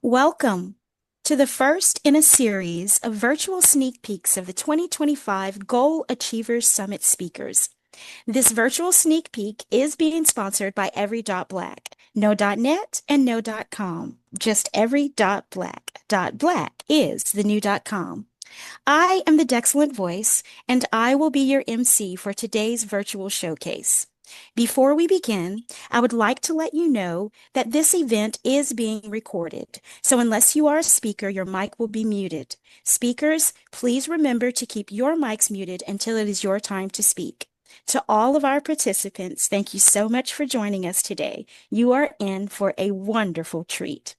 Welcome to the first in a series of virtual sneak peeks of the 2025 Goal Achievers Summit speakers. This virtual sneak peek is being sponsored by Every.Black, no .net and no .com, just Every.Black. Black is the new .com. I am the Dexcellent Voice, and I will be your MC for today's virtual showcase. Before we begin, I would like to let you know that this event is being recorded, so unless you are a speaker, your mic will be muted. Speakers, please remember to keep your mics muted until it is your time to speak. To all of our participants, thank you so much for joining us today. You are in for a wonderful treat.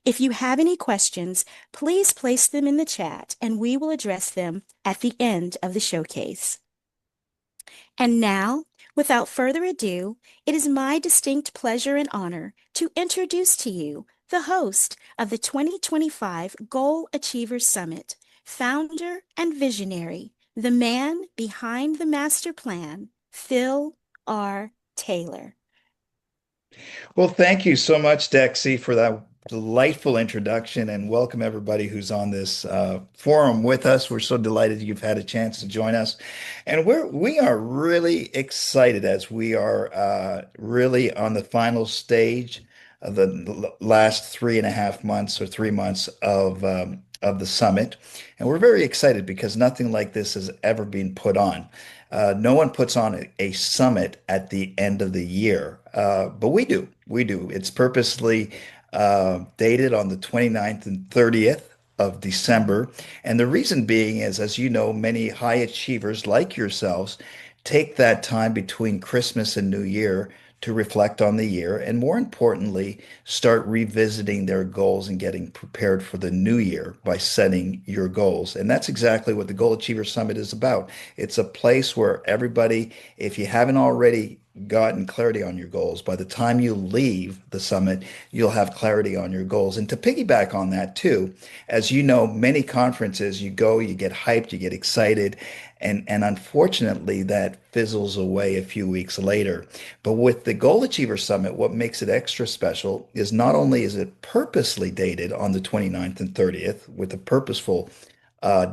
If you have any questions, please place them in the chat and we will address them at the end of the showcase. And now, without further ado, it is my distinct pleasure and honor to introduce to you the host of the 2025 Goal Achievers Summit, founder and visionary, the man behind the master plan, Phil R. Taylor. Well, thank you so much, Dexy, for that delightful introduction, and welcome everybody who's on this forum with us. We're so delighted you've had a chance to join us, and we are really excited as we are really on the final stage of the last 3.5 months or 3 months of the summit, and we're very excited because nothing like this has ever been put on. No one puts on a summit at the end of the year, but we do. We do. It's purposely dated on the 29th and 30th of December. And the reason being is, as you know, many high achievers like yourselves take that time between Christmas and New Year to reflect on the year and, more importantly, start revisiting their goals and getting prepared for the new year by setting your goals. And that's exactly what the Goal Achiever Summit is about. It's a place where everybody, if you haven't already gotten clarity on your goals, by the time you leave the summit, you'll have clarity on your goals. And to piggyback on that too, as you know, many conferences, you go, you get hyped, you get excited, and unfortunately that fizzles away a few weeks later. But with the Goal Achiever Summit, what makes it extra special is not only is it purposely dated on the 29th and 30th with a purposeful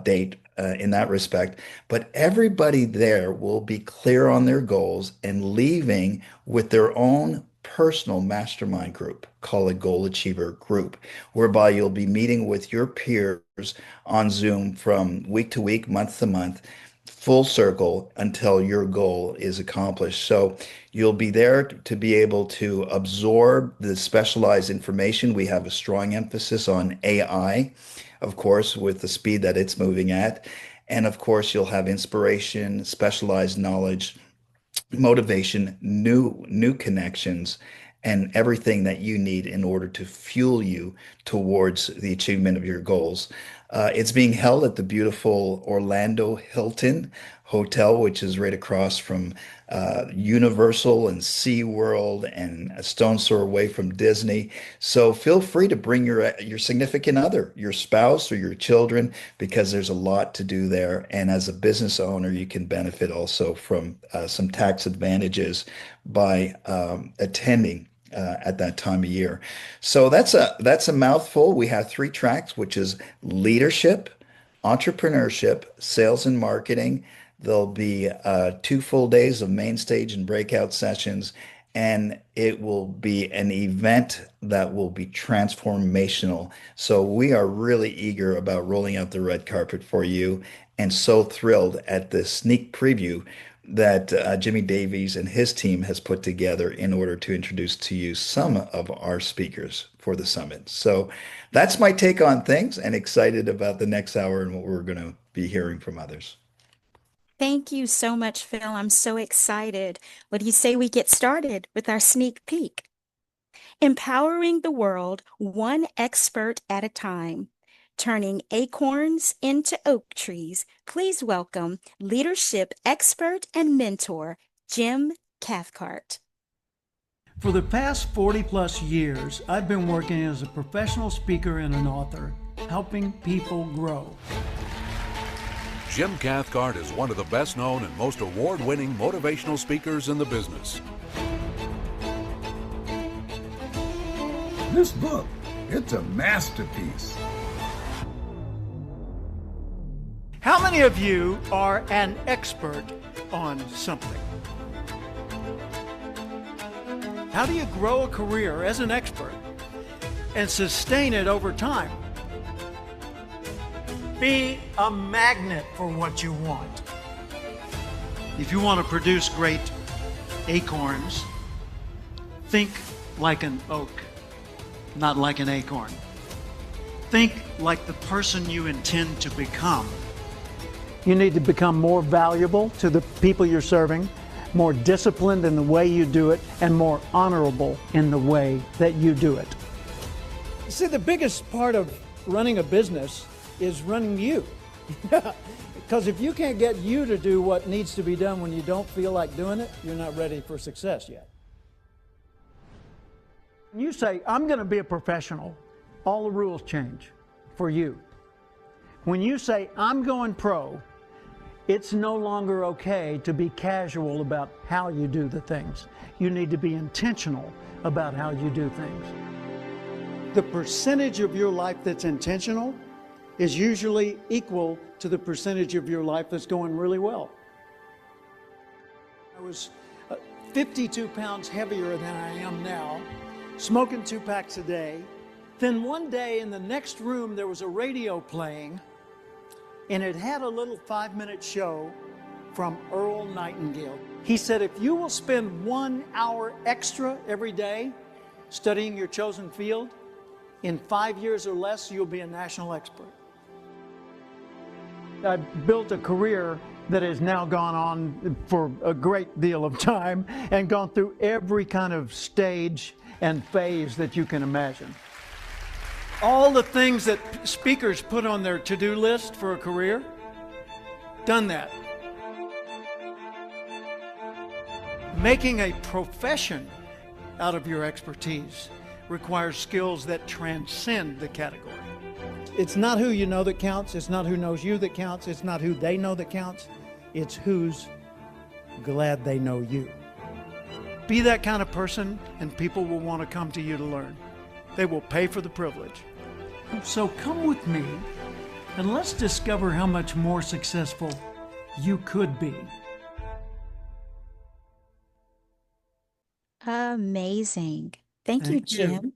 date in that respect, but everybody there will be clear on their goals and leaving with their own personal mastermind group called a Goal Achiever Group, whereby you'll be meeting with your peers on Zoom from week to week, month to month, full circle until your goal is accomplished. So you'll be there to be able to absorb the specialized information. We have a strong emphasis on AI, of course, with the speed that it's moving at. And of course, you'll have inspiration, specialized knowledge, motivation, new connections, and everything that you need in order to fuel you towards the achievement of your goals. It's being held at the beautiful Orlando Hilton Hotel, which is right across from Universal and SeaWorld and a stone's throw away from Disney. So feel free to bring your significant other, your spouse or your children, because there's a lot to do there. And as a business owner, you can benefit also from some tax advantages by attending at that time of year. So that's a mouthful. We have three tracks, which is leadership, entrepreneurship, sales and marketing. There'll be 2 full days of main stage and breakout sessions, and it will be an event that will be transformational. So we are really eager about rolling out the red carpet for you, and so thrilled at the sneak preview that Jimmy Davies and his team has put together in order to introduce to you some of our speakers for the summit. So that's my take on things, and excited about the next hour and what we're going to be hearing from others. Thank you so much, Phil. I'm so excited. What do you say we get started with our sneak peek? Empowering the world one expert at a time, turning acorns into oak trees. Please welcome leadership expert and mentor, Jim Cathcart. For the past 40 plus years, I've been working as a professional speaker and an author, helping people grow. Jim Cathcart is one of the best known and most award-winning motivational speakers in the business. This book It's a masterpiece. How many of you are an expert on something? How do you grow a career as an expert and sustain it over time? Be a magnet for what you want. If you want to produce great acorns, think like an oak, not like an acorn. Think like the person you intend to become. You need to become more valuable to the people you're serving, more disciplined in the way you do it, and more honorable in the way that you do it. See, the biggest part of running a business is running you. Because if you can't get you to do what needs to be done when you don't feel like doing it, you're not ready for success yet. When you say, I'm going to be a professional, all the rules change for you. When you say, I'm going pro, it's no longer okay to be casual about how you do the things. You need to be intentional about how you do things. The percentage of your life that's intentional is usually equal to the percentage of your life that's going really well. I was 52 pounds heavier than I am now, smoking 2 packs a day. Then one day in the next room there was a radio playing, and it had a little 5-minute show from Earl Nightingale. He said, if you will spend 1 hour extra every day studying your chosen field, in 5 years or less, you'll be a national expert. I've built a career that has now gone on for a great deal of time and gone through every kind of stage and phase that you can imagine. All the things that speakers put on their to-do list for a career, done that. Making a profession out of your expertise requires skills that transcend the category. It's not who you know that counts, it's not who knows you that counts, it's not who they know that counts, it's who's glad they know you. Be that kind of person and people will want to come to you to learn. They will pay for the privilege. So come with me and let's discover how much more successful you could be. Amazing. Thank you, Jim.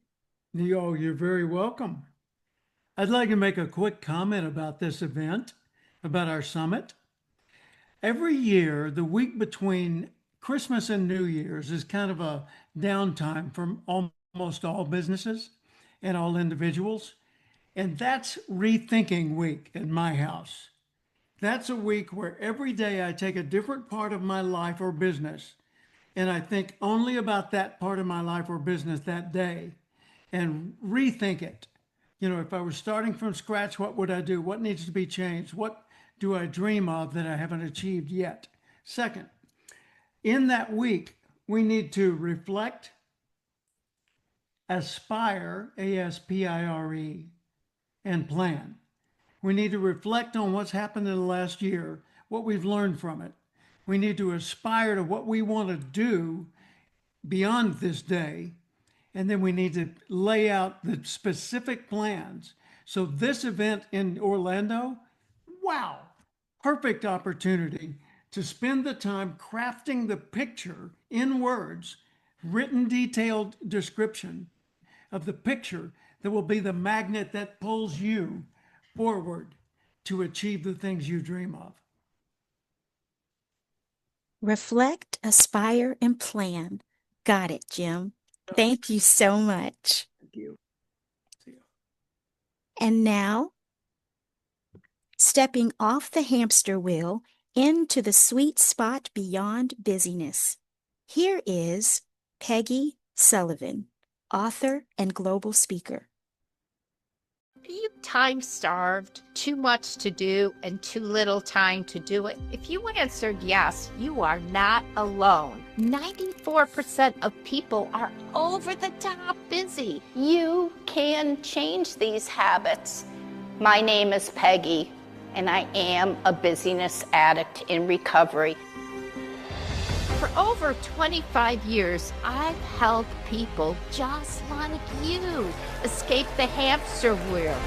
You're very welcome. I'd like to make a quick comment about this event, about our summit. Every year, the week between Christmas and New Year's is kind of a downtime for almost all businesses and all individuals. And that's Rethinking Week at my house. That's a week where every day I take a different part of my life or business, and I think only about that part of my life or business that day and rethink it. You know, if I was starting from scratch, what would I do? What needs to be changed? What do I dream of that I haven't achieved yet? Second, in that week, we need to reflect, aspire, A-S-P-I-R-E, and plan. We need to reflect on what's happened in the last year, what we've learned from it. We need to aspire to what we want to do beyond this day. And then we need to lay out the specific plans. So this event in Orlando, wow, perfect opportunity to spend the time crafting the picture in words, written detailed description of the picture that will be the magnet that pulls you forward to achieve the things you dream of. Reflect, aspire, and plan. Got it, Jim. Thank you so much. Thank you. See you. And now, stepping off the hamster wheel into the sweet spot beyond busyness. Here is Peggy Sullivan, author and global speaker. Are you time-starved, too much to do, and too little time to do it? If you answered yes, you are not alone. 94% of people are over the top busy. You can change these habits. My name is Peggy, and I am a busyness addict in recovery. For over 25 years, I've helped people just like you escape the hamster wheel.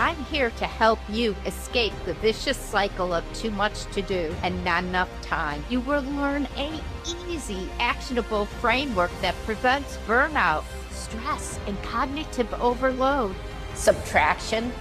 I'm here to help you escape the vicious cycle of too much to do and not enough time. You will learn an easy, actionable framework that prevents burnout, stress, and cognitive overload. Subtraction,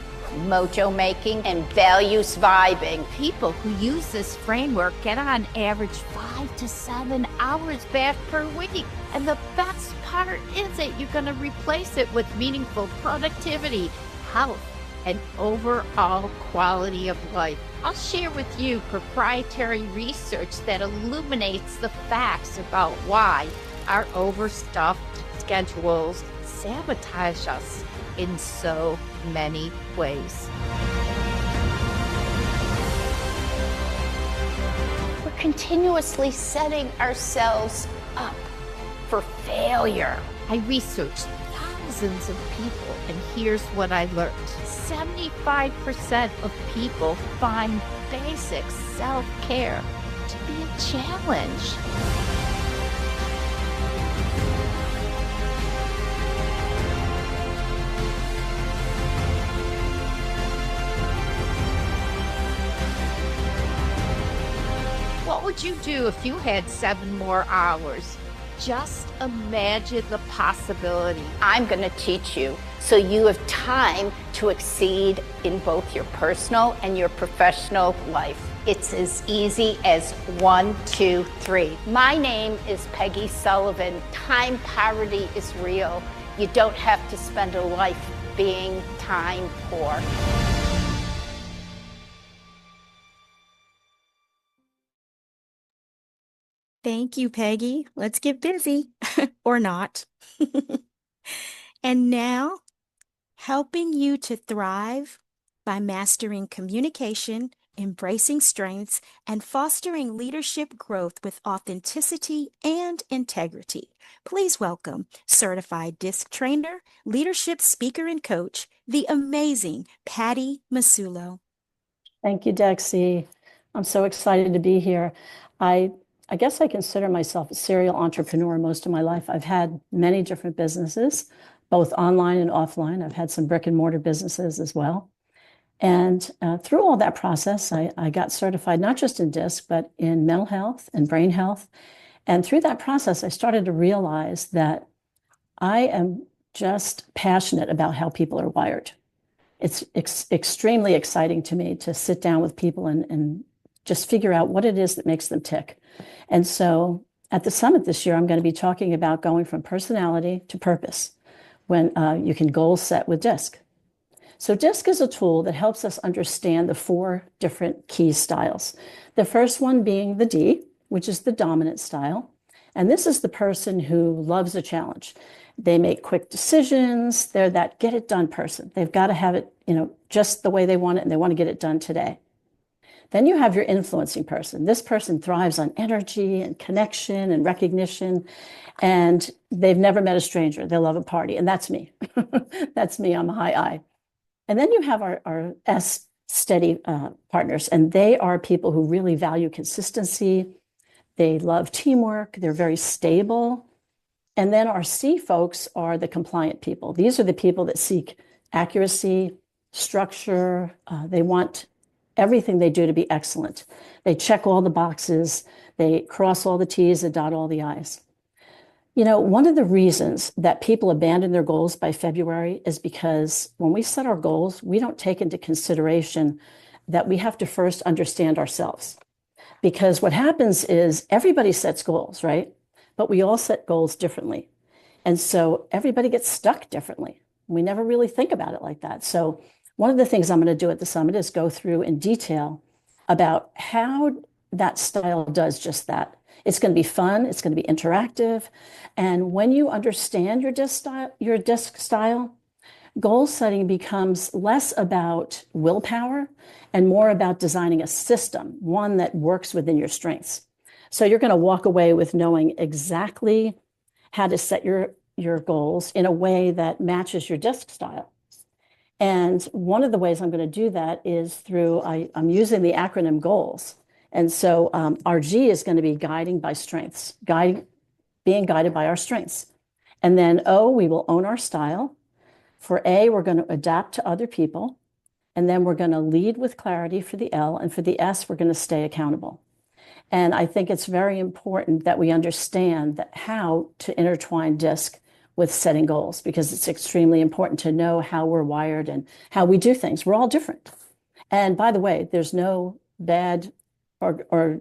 mojo making, and values vibing. People who use this framework get on average 5 to 7 hours back per week. And the best part is that you're going to replace it with meaningful productivity, health, and overall quality of life. I'll share with you proprietary research that illuminates the facts about why our overstuffed schedules sabotage us in so many ways. We're continuously setting ourselves up for failure. I researched thousands of people, and here's what I learned. 75% of people find basic self-care to be a challenge. What would you do if you had 7 more hours? Just imagine the possibility. I'm going to teach you so you have time to exceed in both your personal and your professional life. It's as easy as 1, 2, 3. My name is Peggy Sullivan. Time poverty is real. You don't have to spend a life being time poor. Thank you, Peggy. Let's get busy. Or not. And now, helping you to thrive by mastering communication, embracing strengths, and fostering leadership growth with authenticity and integrity. Please welcome certified DISC trainer, leadership speaker and coach, the amazing Patty Masulo. Thank you, Dexy. I'm so excited to be here. I guess I consider myself a serial entrepreneur most of my life. I've had many different businesses, both online and offline. I've had some brick and mortar businesses as well. And through all that process, I got certified not just in DISC, but in mental health and brain health. And through that process, I started to realize that I am just passionate about how people are wired. It's extremely exciting to me to sit down with people and just figure out what it is that makes them tick. And so at the summit this year, I'm going to be talking about going from personality to purpose when you can goal set with DISC. So DISC is a tool that helps us understand the 4 different key styles. The first one being the D, which is the dominant style. And this is the person who loves a challenge. They make quick decisions. They're that get it done person. They've got to have it, just the way they want it, and they want to get it done today. Then you have your influencing person. This person thrives on energy and connection and recognition, and they've never met a stranger. They love a party, and that's me. That's me. I'm a high I. And then you have our S steady partners, and they are people who really value consistency. They love teamwork. They're very stable. And then our C folks are the compliant people. These are the people that seek accuracy, structure. They want everything they do to be excellent. They check all the boxes. They cross all the T's and dot all the I's. One of the reasons that people abandon their goals by February is because when we set our goals, we don't take into consideration that we have to first understand ourselves. Because what happens is everybody sets goals, right? But we all set goals differently. And so everybody gets stuck differently. We never really think about it like that. So one of the things I'm going to do at the summit is go through in detail about how that style does just that. It's going to be fun. It's going to be interactive. And when you understand your DISC style, goal setting becomes less about willpower and more about designing a system, one that works within your strengths. So you're going to walk away with knowing exactly how to set your goals in a way that matches your DISC style. And one of the ways I'm going to do that is through, I'm using the acronym GOALS. And so our G is going to be guiding by strengths, being guided by our strengths. And then O, we will own our style. For A, we're going to adapt to other people. And then we're going to lead with clarity for the L. And for the S, we're going to stay accountable. And I think it's very important that we understand how to intertwine DISC with setting goals, because it's extremely important to know how we're wired and how we do things. We're all different. And by the way, there's no bad or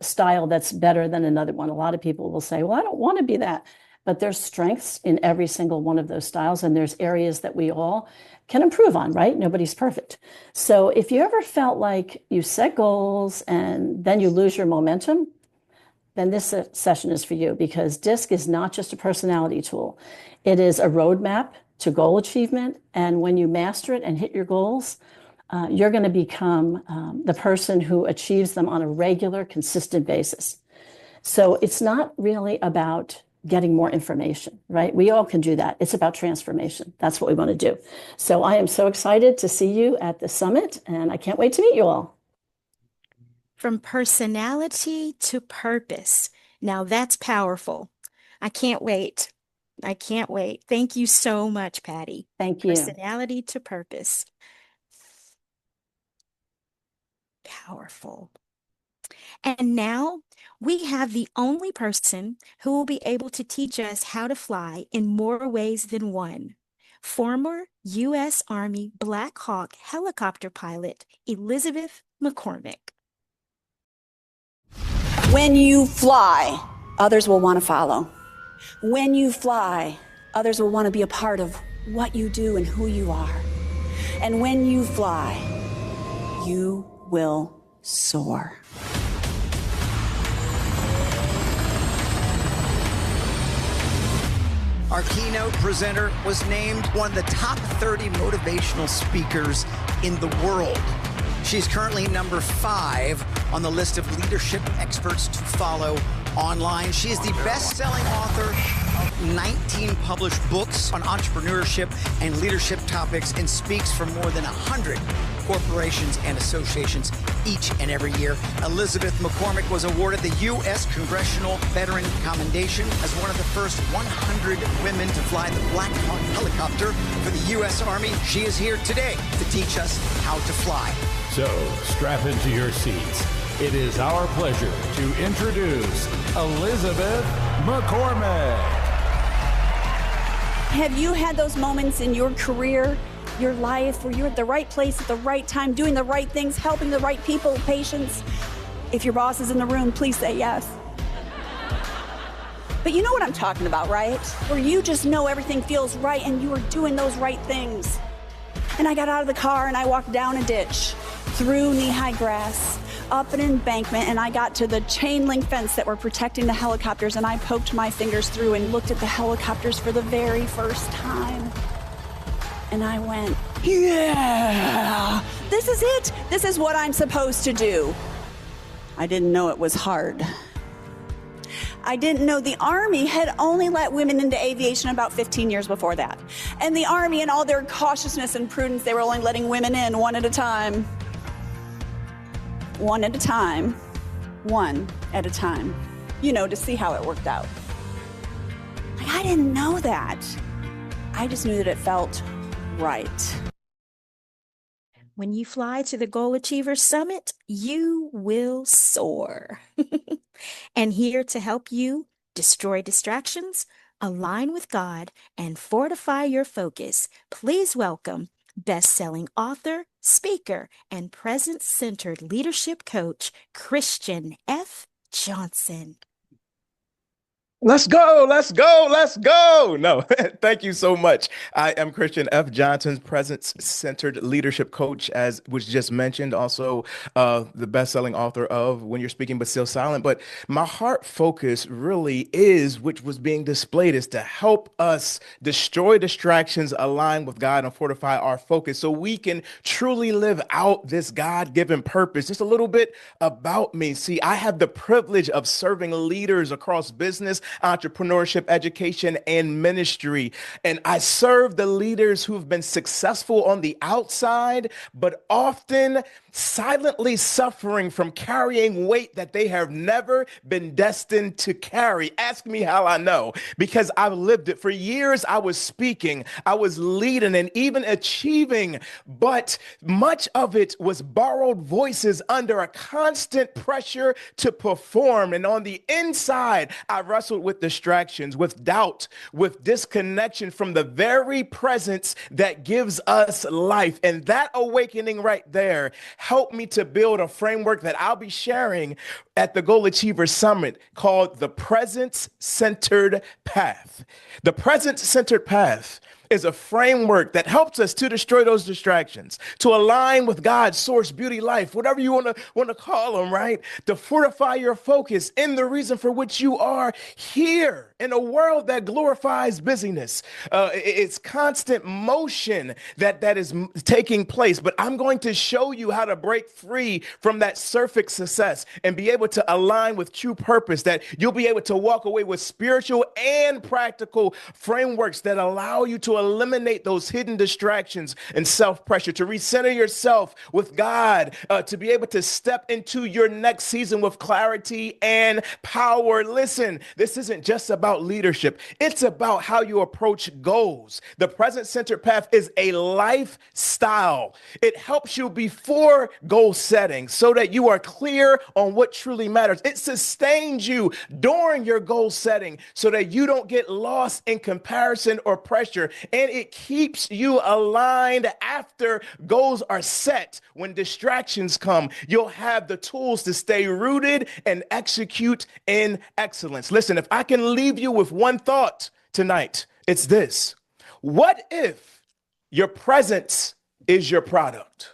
style that's better than another one. A lot of people will say, well, I don't want to be that. But there's strengths in every single one of those styles, and there's areas that we all can improve on, right? Nobody's perfect. So if you ever felt like you set goals and then you lose your momentum, then this session is for you, because DISC is not just a personality tool. It is a roadmap to goal achievement. And when you master it and hit your goals, you're going to become the person who achieves them on a regular, consistent basis. So it's not really about getting more information, right? We all can do that. It's about transformation. That's what we want to do. So I am so excited to see you at the summit, and I can't wait to meet you all. From personality to purpose. Now that's powerful. I can't wait. I can't wait. Thank you so much, Patty. Thank you. Personality to purpose. Powerful. And now we have the only person who will be able to teach us how to fly in more ways than one. Former U.S. Army Black Hawk helicopter pilot Elizabeth McCormick. When you fly, others will want to follow. When you fly, others will want to be a part of what you do and who you are. And when you fly, you will soar. Our keynote presenter was named one of the top 30 motivational speakers in the world. She's currently number 5 on the list of leadership experts to follow online. She is the best-selling author of 19 published books on entrepreneurship and leadership topics, and speaks for more than 100 corporations and associations each and every year. Elizabeth McCormick was awarded the U.S. Congressional Veteran Commendation as one of the first 100 women to fly the Black Hawk helicopter for the U.S. Army. She is here today to teach us how to fly. So, strap into your seats. It is our pleasure to introduce Elizabeth McCormick. Have you had those moments in your career, your life, where you're at the right place at the right time, doing the right things, helping the right people, patience? If your boss is in the room, please say yes. But you know what I'm talking about, right? Where you just know everything feels right and you are doing those right things. And I got out of the car and I walked down a ditch, through knee-high grass, up an embankment, and I got to the chain link fence that were protecting the helicopters, and I poked my fingers through and looked at the helicopters for the very first time. And I went, yeah, this is it. This is what I'm supposed to do. I didn't know it was hard. I didn't know the Army had only let women into aviation about 15 years before that. And the Army, in all their cautiousness and prudence, they were only letting women in one at a time. One at a time. One at a time. You know, to see how it worked out. Like, I didn't know that. I just knew that it felt right. When you fly to the Goal Achievers Summit, you will soar. And here to help you destroy distractions, align with God, and fortify your focus, please welcome best-selling author, speaker, and presence-centered leadership coach, Christian F. Johnson. Let's go, let's go, let's go. No, thank you so much. I am Christian F. Johnson, presence-centered leadership coach, as was just mentioned, also the best-selling author of When You're Speaking But Still Silent. But my heart focus really is, which was being displayed, is to help us destroy distractions, align with God, and fortify our focus so we can truly live out this God-given purpose. Just a little bit about me. See, I have the privilege of serving leaders across business, entrepreneurship, education, and ministry. And I serve the leaders who've been successful on the outside, but often silently suffering from carrying weight that they have never been destined to carry. Ask me how I know, because I've lived it. For years, I was speaking, I was leading, and even achieving, but much of it was borrowed voices under a constant pressure to perform. And on the inside, I wrestled with distractions, with doubt, with disconnection from the very presence that gives us life. And that awakening right there helped me to build a framework that I'll be sharing at the Goal Achievers Summit called the Presence Centered Path. The Presence Centered Path is a framework that helps us to destroy those distractions, to align with God's source, beauty, life, whatever you want to call them, right? To fortify your focus in the reason for which you are here in a world that glorifies busyness. It's constant motion that is taking place. But I'm going to show you how to break free from that surface success and be able to align with true purpose, that you'll be able to walk away with spiritual and practical frameworks that allow you to eliminate those hidden distractions and self-pressure, to recenter yourself with God, to be able to step into your next season with clarity and power. Listen, this isn't just about leadership. It's about how you approach goals. The present-centered path is a lifestyle. It helps you before goal setting so that you are clear on what truly matters. It sustains you during your goal setting so that you don't get lost in comparison or pressure. And it keeps you aligned after goals are set. When distractions come, you'll have the tools to stay rooted and execute in excellence. Listen, if I can leave you with one thought tonight, it's this. What if your presence is your product?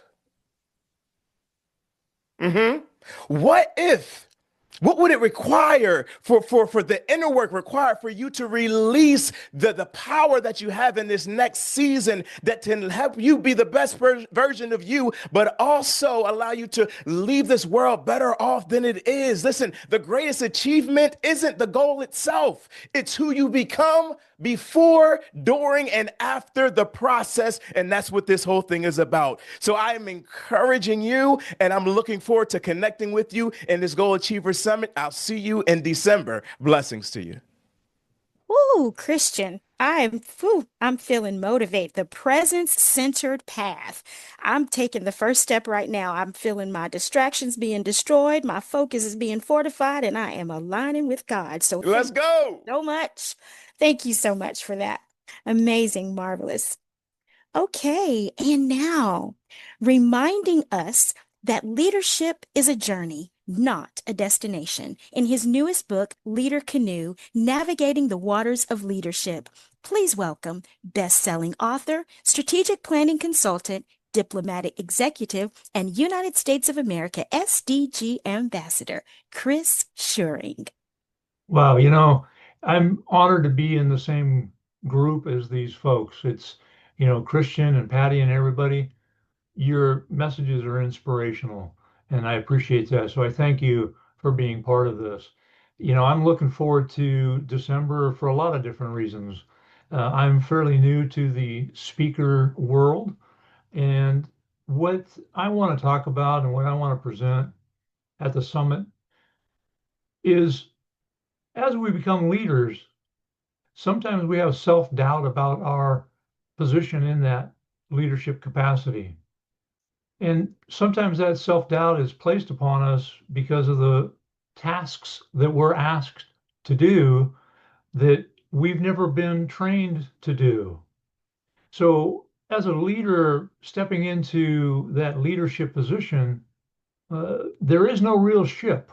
What would it require for the inner work required for you to release the power that you have in this next season that can help you be the best version of you, but also allow you to leave this world better off than it is? Listen, the greatest achievement isn't the goal itself. It's who you become before, during, and after the process. And that's what this whole thing is about. So I am encouraging you, and I'm looking forward to connecting with you in this Goal Achievers Summit. I'll see you in December. Blessings to you. Ooh, Christian, I'm feeling motivated. The presence-centered path. I'm taking the first step right now. I'm feeling my distractions being destroyed, my focus is being fortified, and I am aligning with God. So Let's thank go. you so much. Thank you so much for that. Amazing, marvelous. Okay, and now reminding us that leadership is a journey, not a destination. In his newest book, Leader Canoe, Navigating the Waters of Leadership, please welcome best-selling author, strategic planning consultant, diplomatic executive, and United States of America SDG ambassador, Chris Schuring. Wow, I'm honored to be in the same group as these folks. It's, Christian and Patty and everybody, your messages are inspirational, and I appreciate that. So I thank you for being part of this. I'm looking forward to December for a lot of different reasons. I'm fairly new to the speaker world, and what I want to talk about and what I want to present at the summit is as we become leaders, sometimes we have self-doubt about our position in that leadership capacity. And sometimes that self-doubt is placed upon us because of the tasks that we're asked to do that we've never been trained to do. So as a leader stepping into that leadership position, there is no real ship.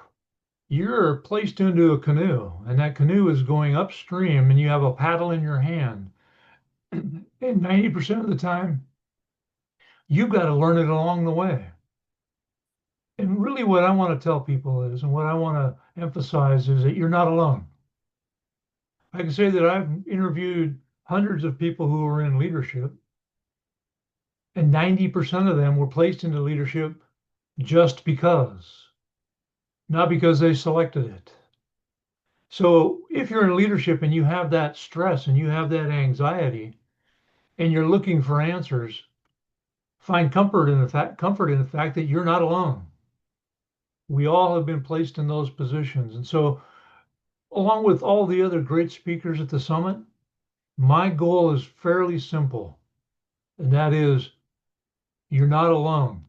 You're placed into a canoe, and that canoe is going upstream, and you have a paddle in your hand. And 90% of the time, you've got to learn it along the way. And really, what I want to tell people is, and what I want to emphasize is that you're not alone. I can say that I've interviewed hundreds of people who are in leadership, and 90% of them were placed into leadership just because, not because they selected it. So if you're in leadership and you have that stress and you have that anxiety and you're looking for answers, find comfort in the fact that you're not alone. We all have been placed in those positions. And so, along with all the other great speakers at the summit, my goal is fairly simple, and that is you're not alone.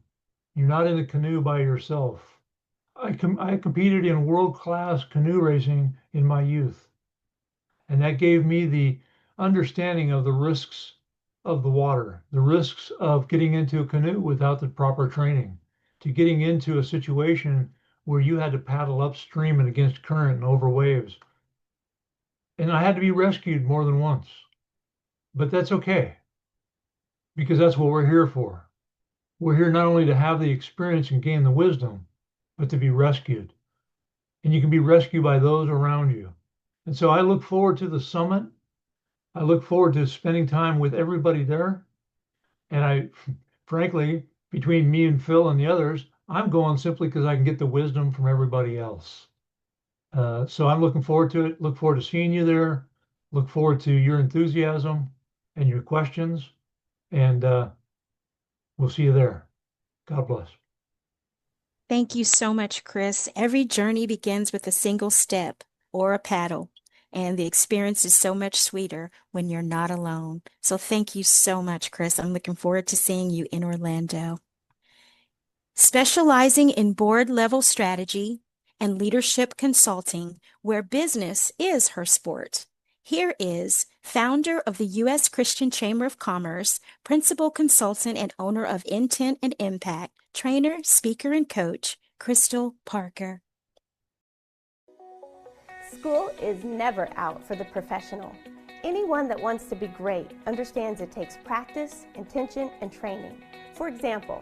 You're not in a canoe by yourself. I competed in world-class canoe racing in my youth, and that gave me the understanding of the risks of the water, the risks of getting into a canoe without the proper training, to getting into a situation where you had to paddle upstream and against current and over waves. And I had to be rescued more than once. But that's okay, because that's what we're here for. We're here not only to have the experience and gain the wisdom, but to be rescued. And you can be rescued by those around you. And so I look forward to the summit. I look forward to spending time with everybody there. And I, frankly, between me and Phil and the others, I'm going simply because I can get the wisdom from everybody else. So I'm looking forward to it. Look forward to seeing you there. Look forward to your enthusiasm and your questions. And we'll see you there. God bless. Thank you so much, Chris. Every journey begins with a single step or a paddle, and the experience is so much sweeter when you're not alone. So thank you so much, Chris. I'm looking forward to seeing you in Orlando. Specializing in board-level strategy and leadership consulting, where business is her sport. Here is founder of the U.S. Christian Chamber of Commerce, principal consultant and owner of Intent and Impact, trainer, speaker, and coach, Crystal Parker. School is never out for the professional. Anyone that wants to be great understands it takes practice, intention, and training. For example,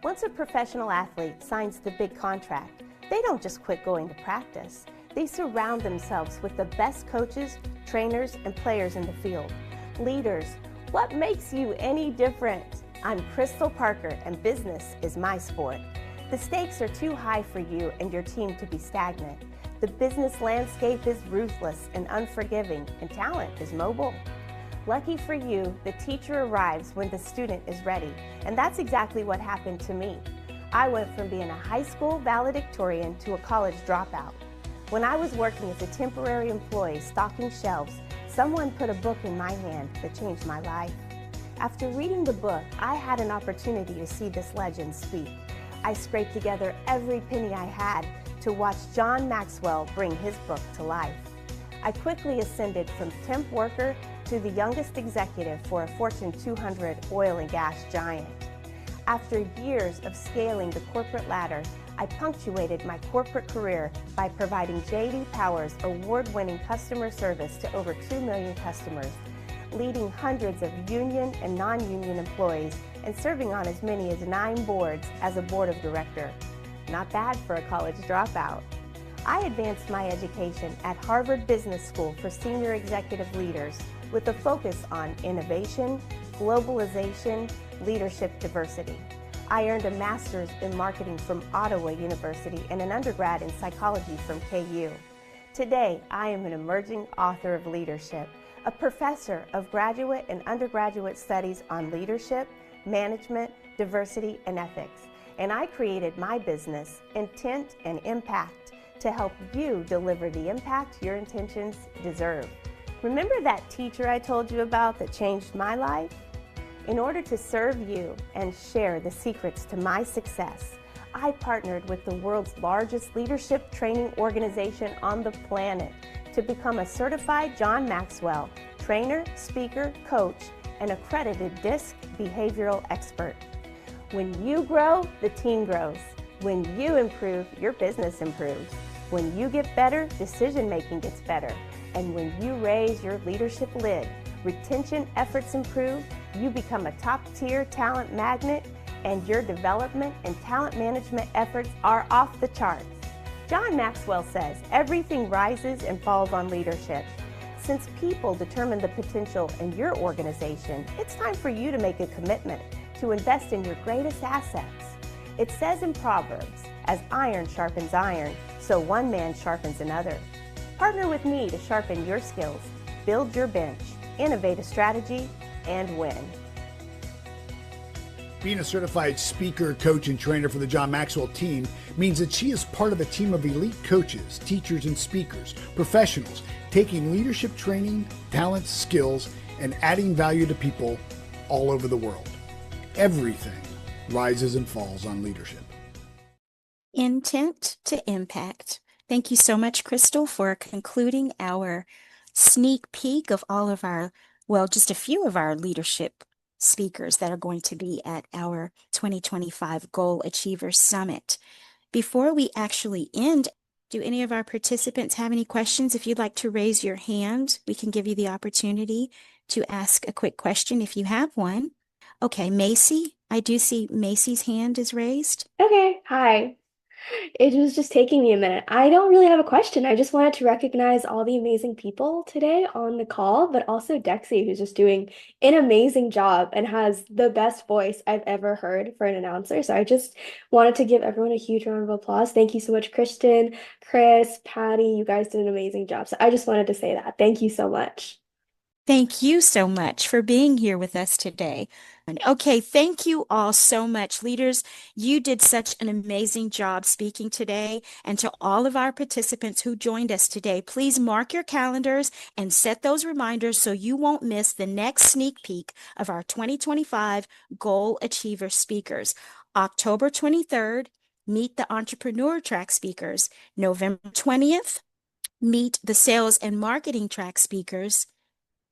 once a professional athlete signs the big contract, they don't just quit going to practice. They surround themselves with the best coaches, trainers, and players in the field. Leaders, what makes you any different? I'm Crystal Parker, and business is my sport. The stakes are too high for you and your team to be stagnant. The business landscape is ruthless and unforgiving, and talent is mobile. Lucky for you, the teacher arrives when the student is ready, and that's exactly what happened to me. I went from being a high school valedictorian to a college dropout. When I was working as a temporary employee stocking shelves, someone put a book in my hand that changed my life. After reading the book, I had an opportunity to see this legend speak. I scraped together every penny I had to watch John Maxwell bring his book to life. I quickly ascended from temp worker to the youngest executive for a Fortune 200 oil and gas giant. After years of scaling the corporate ladder, I punctuated my corporate career by providing J.D. Power's award-winning customer service to over 2 million customers, leading hundreds of union and non-union employees, and serving on as many as 9 boards as a board of director. Not bad for a college dropout. I advanced my education at Harvard Business School for senior executive leaders with a focus on innovation, globalization, leadership diversity. I earned a master's in marketing from Ottawa University and an undergrad in psychology from KU. Today, I am an emerging author of leadership, a professor of graduate and undergraduate studies on leadership, management, diversity, and ethics. And I created my business, Intent and Impact, to help you deliver the impact your intentions deserve. Remember that teacher I told you about that changed my life? In order to serve you and share the secrets to my success, I partnered with the world's largest leadership training organization on the planet to become a certified John Maxwell trainer, speaker, coach, and accredited DISC behavioral expert. When you grow, the team grows. When you improve, your business improves. When you get better, decision-making gets better. And when you raise your leadership lid, retention efforts improve, you become a top-tier talent magnet, and your development and talent management efforts are off the charts. John Maxwell says, everything rises and falls on leadership. Since people determine the potential in your organization, it's time for you to make a commitment to invest in your greatest assets. It says in Proverbs, as iron sharpens iron, so one man sharpens another. Partner with me to sharpen your skills, build your bench, innovate a strategy, and win. Being a certified speaker, coach, and trainer for the John Maxwell team means that she is part of a team of elite coaches, teachers, and speakers, professionals, taking leadership training, talents, skills, and adding value to people all over the world. Everything rises and falls on leadership. Intent to impact. Thank you so much, Crystal, for concluding our sneak peek of all of our, well, just a few of our leadership speakers that are going to be at our 2025 Goal Achievers Summit. Before we actually end, do any of our participants have any questions? If you'd like to raise your hand, we can give you the opportunity to ask a quick question if you have one. Okay, Macy, I do see Macy's hand is raised. Okay, hi. It was just taking me a minute. I don't really have a question. I just wanted to recognize all the amazing people today on the call, but also Dexy, who's just doing an amazing job and has the best voice I've ever heard for an announcer. So I just wanted to give everyone a huge round of applause. Thank you so much, Christian, Chris, Patty. You guys did an amazing job. So I just wanted to say that. Thank you so much. Thank you so much for being here with us today. And okay, thank you all so much. Leaders, you did such an amazing job speaking today. And to all of our participants who joined us today, please mark your calendars and set those reminders so you won't miss the next sneak peek of our 2025 Goal Achiever speakers. October 23rd, meet the Entrepreneur Track speakers. November 20th, meet the Sales and Marketing Track speakers.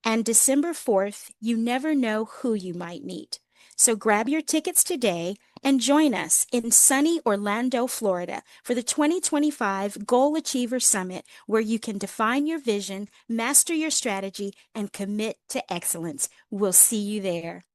And December 4th, you never know who you might meet. So grab your tickets today and join us in sunny Orlando, Florida for the 2025 Goal Achiever Summit, where you can define your vision, master your strategy, and commit to excellence. We'll see you there.